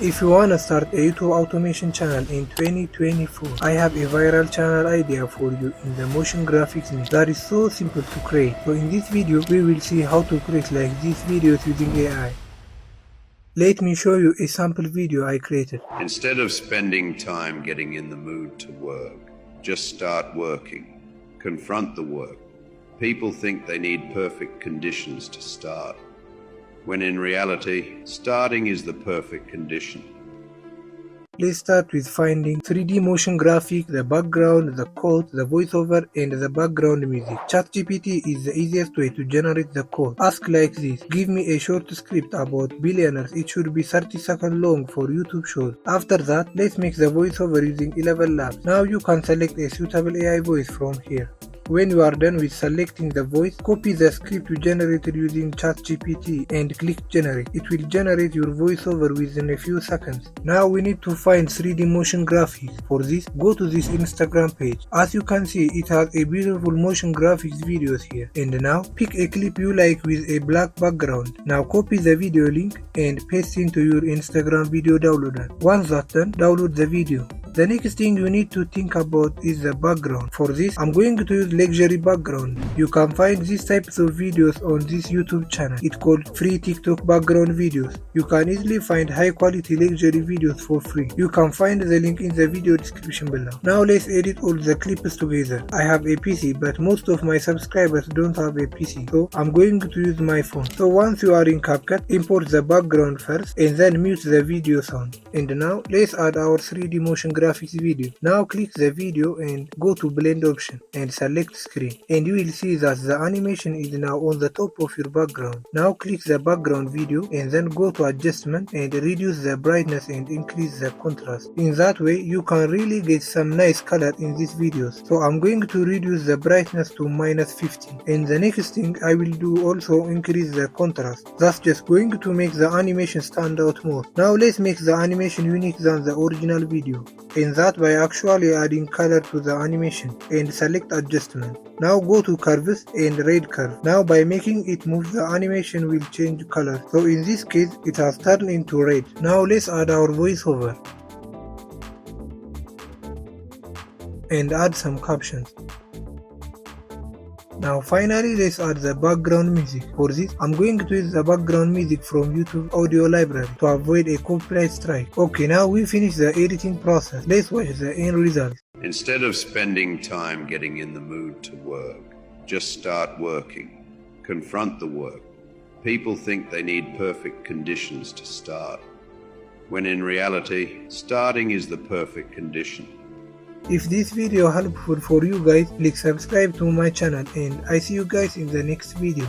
If you wanna start a YouTube automation channel in 2024, I have a viral channel idea for you in the motion graphics niche that is so simple to create. So in this video, we will see how to create like these videos using AI. Let me show you a sample video I created. Instead of spending time getting in the mood to work, just start working. Confront the work. People think they need perfect conditions to start, when in reality, starting is the perfect condition. Let's start with finding 3D motion graphic, the background, the code, the voiceover, and the background music. ChatGPT is the easiest way to generate the code. Ask like this: give me a short script about billionaires. It should be 30 seconds long for YouTube shows. After that, let's make the voiceover using 11 labs. Now you can select a suitable AI voice from here. When you are done with selecting the voice, copy the script you generated using ChatGPT and click generate. It will generate your voiceover within a few seconds. Now we need to find 3D motion graphics. For this, go to this Instagram page. As you can see, it has a beautiful motion graphics videos here. And now pick a clip you like with a black background. Now copy the video link and paste into your Instagram video downloader. Once that's done, download the video. The next thing you need to think about is the background. For this, I'm going to use luxury background. You can find these types of videos on this YouTube channel. It's called free TikTok background videos. You can easily find high quality luxury videos for free. You can find the link in the video description below. Now let's edit all the clips together. I have a PC, but most of my subscribers don't have a PC, so I'm going to use my phone. So once you are in CapCut, import the background first and then mute the video sound. And now let's add our 3D motion graphics video. Now click the video and go to blend option and select screen, and you will see that the animation is now on the top of your background. Now click the background video and then go to adjustment and reduce the brightness and increase the contrast. In that way you can really get some nice color in these videos. So I'm going to reduce the brightness to -50, and the next thing I will do also increase the contrast. That's just going to make the animation stand out more. Now let's make the animation unique than the original video, and that by actually adding color to the animation, and select adjustment. Now go to curves and red curve. Now by making it move, the animation will change color. So in this case it has turned into red. Now let's add our voiceover and add some captions. Now finally let's add the background music. For this, I'm going to use the background music from YouTube audio library to avoid a copyright strike. Okay, now we finished the editing process. Let's watch the end result. Instead of spending time getting in the mood to work, just start working. Confront the work. People think they need perfect conditions to start, when in reality, starting is the perfect condition. If this video helpful for you guys, please subscribe to my channel, and I see you guys in the next video.